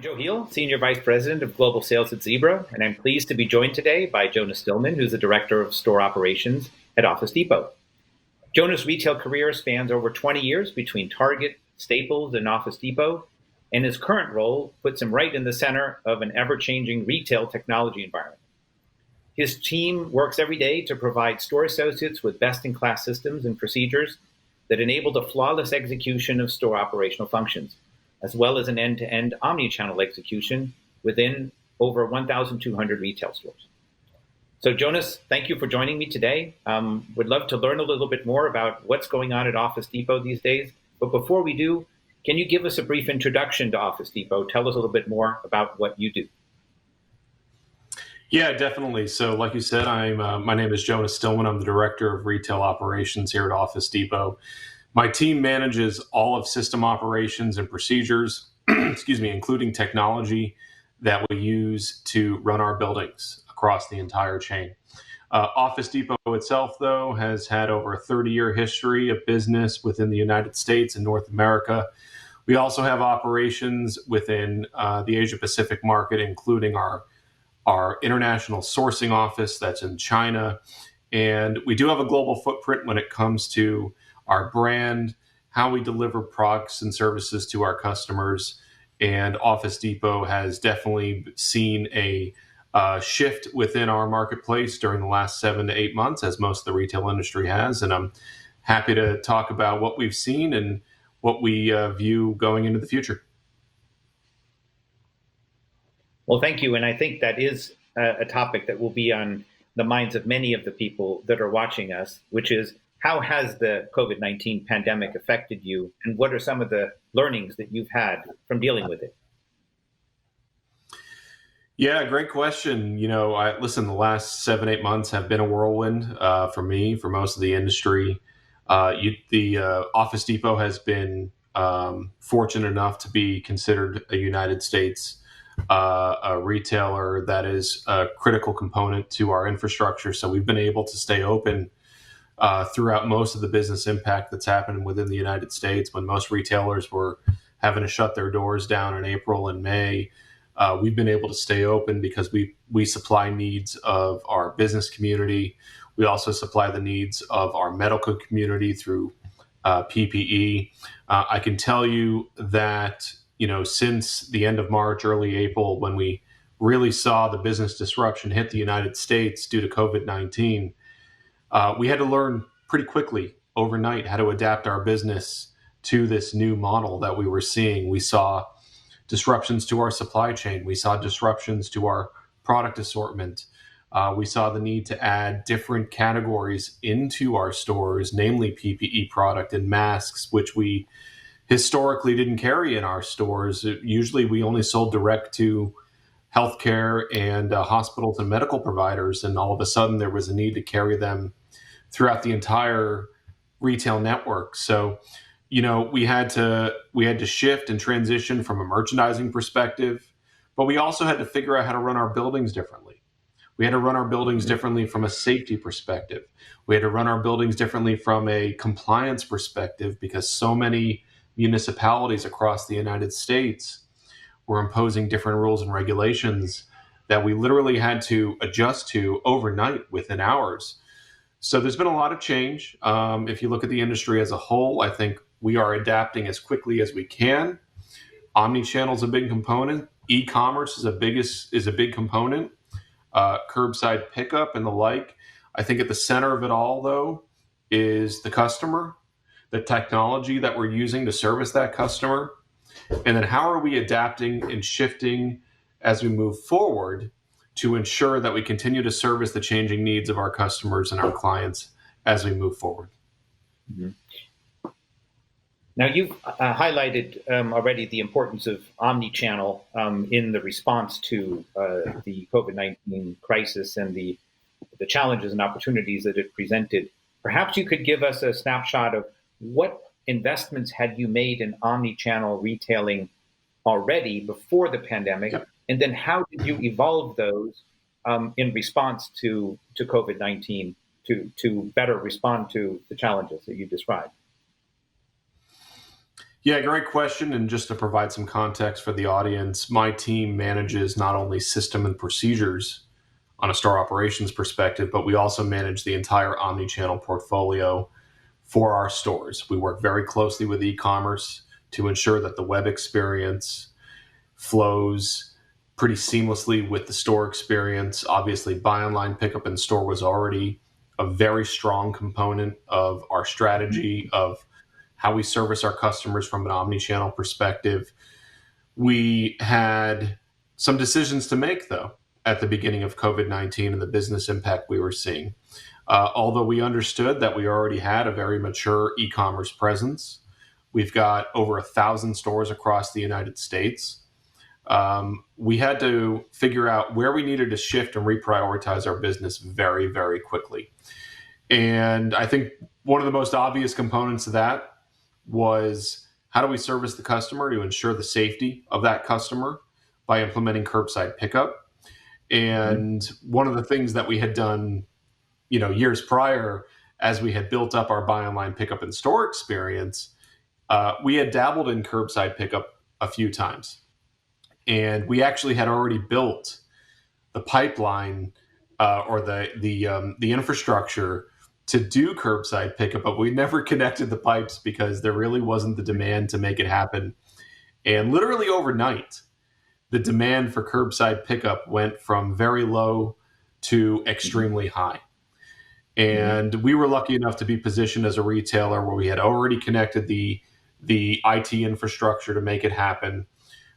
Joe Heel, Senior Vice President of Global Sales at Zebra, and I'm pleased to be joined today by Jonas Stillman, who's the Director of Store Operations at Office Depot. Jonas' retail career spans over 20 years between Target, Staples, and Office Depot, and his current role puts him right in the center of an ever-changing retail technology environment. His team works every day to provide store associates with best-in-class systems and procedures that enable the flawless execution of store operational functions, as well as an end-to-end omni-channel execution within over 1,200 retail stores. So Jonas, thank you for joining me today. Would love to learn a little bit more about what's going on at Office Depot these days. But before we do, can you give us a brief introduction to Office Depot? Tell us a little bit more about what you do. Yeah, definitely. So like you said, my name is Jonas Stillman. I'm the Director of Retail Operations here at Office Depot. My team manages all of system operations and procedures, including technology that we use to run our buildings across the entire chain. Office Depot itself, though, has had over a 30-year history of business within the United States and North America. We also have operations within the Asia-Pacific market, including our international sourcing office that's in China. And we do have a global footprint when it comes to our brand, how we deliver products and services to our customers. And Office Depot has definitely seen a shift within our marketplace during the last 7 to 8 months, as most of the retail industry has. And I'm happy to talk about what we've seen and what we view going into the future. Well, thank you. And I think that is a topic that will be on the minds of many of the people that are watching us, which is how has the COVID-19 pandemic affected you? And what are some of the learnings that you've had from dealing with it? Yeah, great question. The last 7, 8 months have been a whirlwind for me, for most of the industry. The Office Depot has been fortunate enough to be considered a United States a retailer that is a critical component to our infrastructure. So we've been able to stay open throughout most of the business impact that's happened within the United States. When most retailers were having to shut their doors down in April and May, we've been able to stay open because we supply needs of our business community. We also supply the needs of our medical community through PPE. I can tell you that since the end of March, early April, when we really saw the business disruption hit the United States due to COVID-19, we had to learn pretty quickly overnight how to adapt our business to this new model that we were seeing. We saw disruptions to our supply chain. We saw disruptions to our product assortment. We saw the need to add different categories into our stores, namely PPE product and masks, which we historically didn't carry in our stores. Usually we only sold direct to healthcare and hospitals and medical providers. And all of a sudden there was a need to carry them throughout the entire retail network. So, we had to shift and transition from a merchandising perspective, but we also had to figure out how to run our buildings differently. We had to run our buildings differently from a safety perspective. We had to run our buildings differently from a compliance perspective because so many municipalities across the United States were imposing different rules and regulations that we literally had to adjust to overnight within hours. So there's been a lot of change. If you look at the industry as a whole, I think we are adapting as quickly as we can. Omnichannel is a big component. E-commerce is a big component. Curbside pickup and the like. I think at the center of it all, though, is the customer, the technology that we're using to service that customer, and then how are we adapting and shifting as we move forward to ensure that we continue to service the changing needs of our customers and our clients as we move forward. Mm-hmm. Now, you've highlighted already the importance of omni-channel in the response to the COVID-19 crisis and the challenges and opportunities that it presented. Perhaps you could give us a snapshot of what investments had you made in omni-channel retailing already before the pandemic, and then how did you evolve those in response to COVID-19 to better respond to the challenges that you described? Yeah, great question. And just to provide some context for the audience, my team manages not only system and procedures on a store operations perspective, but we also manage the entire omni-channel portfolio for our stores. We work very closely with e-commerce to ensure that the web experience flows pretty seamlessly with the store experience. Obviously, buy online, pickup in store was already a very strong component of our strategy of how we service our customers from an omni-channel perspective. We had some decisions to make, though, at the beginning of COVID-19 and the business impact we were seeing. Although we understood that we already had a very mature e-commerce presence, we've got over 1,000 stores across the United States. We had to figure out where we needed to shift and reprioritize our business very, very quickly. And I think one of the most obvious components of that was, how do we service the customer to ensure the safety of that customer by implementing curbside pickup? And one of the things that we had done, years prior, as we had built up our buy online, pickup in store experience, we had dabbled in curbside pickup a few times. And we actually had already built the pipeline or the infrastructure to do curbside pickup, but we never connected the pipes because there really wasn't the demand to make it happen. And literally overnight, the demand for curbside pickup went from very low to extremely high. And we were lucky enough to be positioned as a retailer where we had already connected the IT infrastructure to make it happen.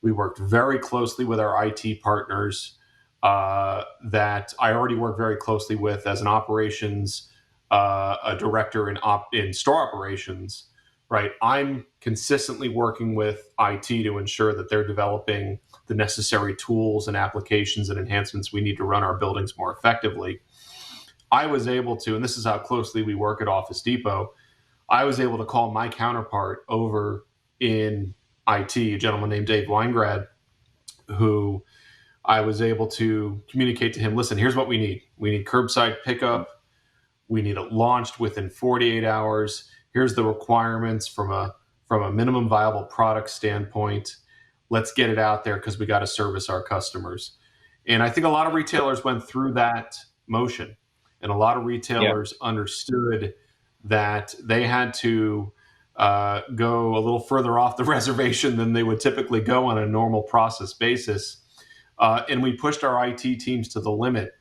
We worked very closely with our IT partners that I already work very closely with as an operations a director in store operations. Right, I'm consistently working with IT to ensure that they're developing the necessary tools and applications and enhancements we need to run our buildings more effectively. I was able to, and this is how closely we work at Office Depot, I was able to call my counterpart over in IT, a gentleman named Dave Weingrad, who I was able to communicate to him, listen, here's what we need. We need curbside pickup. We need it launched within 48 hours. Here's the requirements from a minimum viable product standpoint. Let's get it out there because we got to service our customers. And I think a lot of retailers went through that motion, and a lot of retailers understood that they had to go a little further off the reservation than they would typically go on a normal process basis. And we pushed our IT teams to the limit.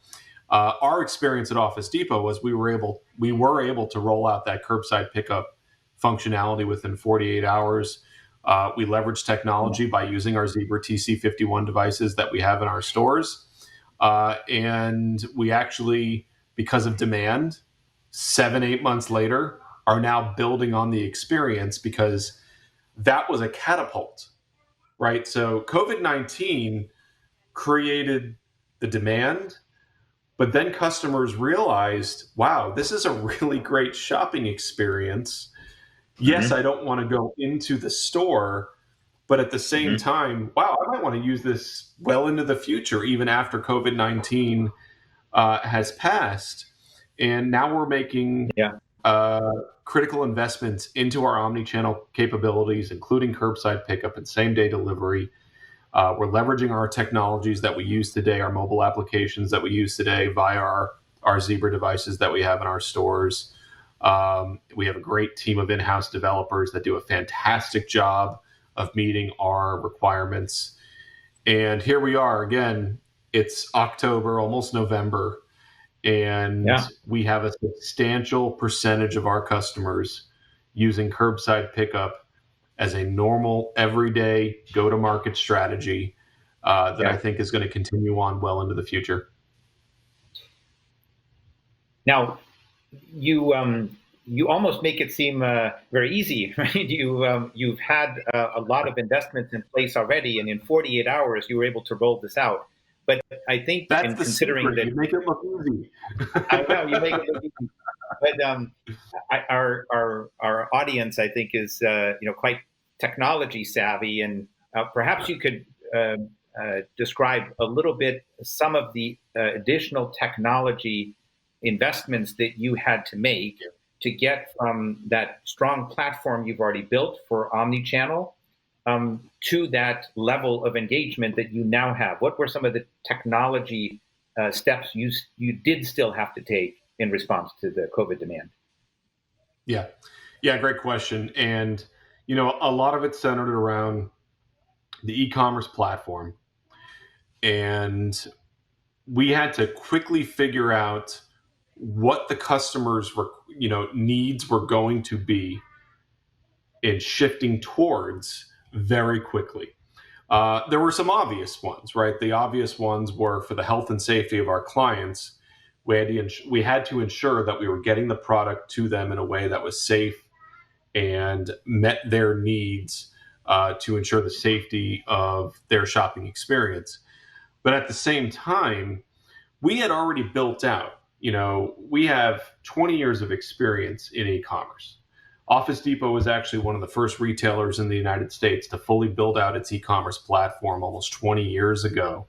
Our experience at Office Depot was we were able to roll out that curbside pickup functionality within 48 hours. We leveraged technology by using our Zebra TC51 devices that we have in our stores. And we actually, because of demand, 7-8 months later, are now building on the experience because that was a catapult, right? So COVID-19 created the demand, but then customers realized, wow, this is a really great shopping experience. Yes, I don't want to go into the store, but at the same time, wow, I might want to use this well into the future, even after COVID-19 has passed. And now we're making critical investments into our omni-channel capabilities, including curbside pickup and same-day delivery. We're leveraging our technologies that we use today, our mobile applications that we use today via our Zebra devices that we have in our stores. We have a great team of in-house developers that do a fantastic job of meeting our requirements. And here we are again. It's October, almost November, and we have a substantial percentage of our customers using curbside pickup as a normal, everyday go-to-market strategy that I think is going to continue on well into the future. Now, you almost make it seem very easy, right? You've had a lot of investments in place already, and in 48 hours you were able to roll this out. But I think, that's in considering that you make it look easy. I know you make it look easy, but our audience, I think, is quite technology savvy, and perhaps you could describe a little bit some of the additional technology investments that you had to make to get from that strong platform you've already built for omni-channel to that level of engagement that you now have? What were some of the technology steps you did still have to take in response to the COVID demand? Yeah, great question. And, a lot of it centered around the e-commerce platform. And we had to quickly figure out what the customers were, needs were going to be in shifting towards very quickly. There were some obvious ones, right? The obvious ones were for the health and safety of our clients. We had to ensure that we were getting the product to them in a way that was safe and met their needs to ensure the safety of their shopping experience. But at the same time, we had already built out, we have 20 years of experience in e-commerce. Office Depot was actually one of the first retailers in the United States to fully build out its e-commerce platform almost 20 years ago.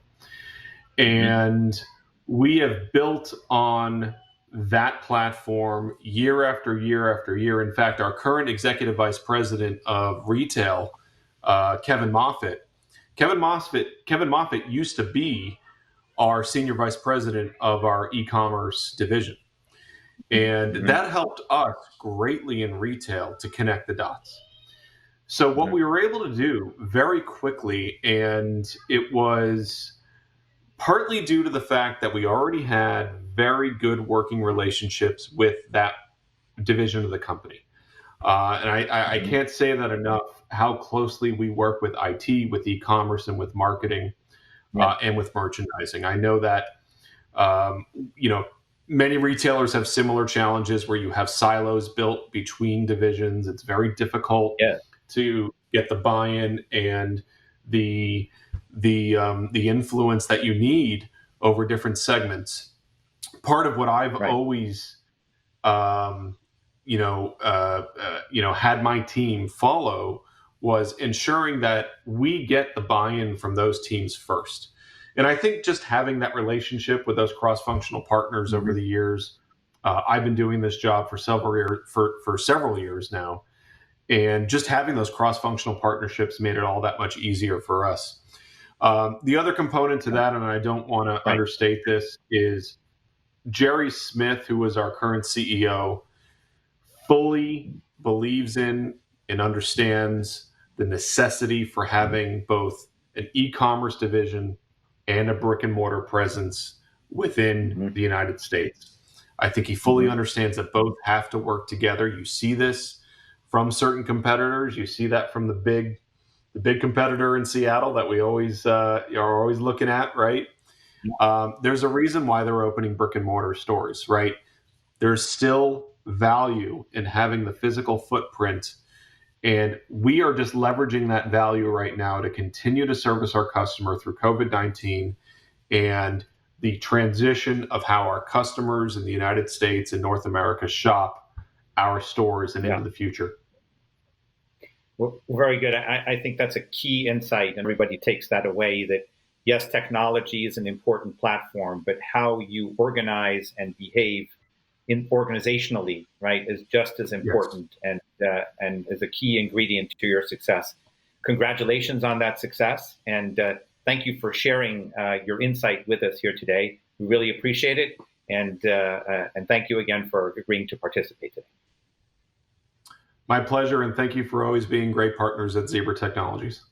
And we have built on that platform year after year after year. In fact, our current executive vice president of retail, Kevin Moffitt used to be our senior vice president of our e-commerce division. And that helped us greatly in retail to connect the dots. So what we were able to do very quickly, and it was partly due to the fact that we already had very good working relationships with that division of the company. And I can't say that enough, how closely we work with IT, with e-commerce, and with marketing, and with merchandising. I know that, many retailers have similar challenges where you have silos built between divisions. It's very difficult to get the buy-in and the influence that you need over different segments. Part of what I've always, had my team follow was ensuring that we get the buy-in from those teams first. And I think just having that relationship with those cross-functional partners over the years, I've been doing this job for several years now, and just having those cross-functional partnerships made it all that much easier for us. The other component to that, and I don't want to understate this, is Jerry Smith, who is our current CEO, fully believes in and understands the necessity for having both an e-commerce division and a brick and mortar presence within the United States. I think he fully understands that both have to work together. You see this from certain competitors. You see that from the big competitor in Seattle that we always are always looking at, right? There's a reason why they're opening brick and mortar stores, right? There's still value in having the physical footprint, and we are just leveraging that value right now to continue to service our customer through COVID-19 and the transition of how our customers in the United States and North America shop our stores and into the future. Well, very good. I think that's a key insight, and everybody takes that away, that yes, technology is an important platform, but how you organize and behave organizationally, right, is just as important and is a key ingredient to your success. Congratulations on that success, and thank you for sharing your insight with us here today. We really appreciate it, and thank you again for agreeing to participate today. My pleasure, and thank you for always being great partners at Zebra Technologies.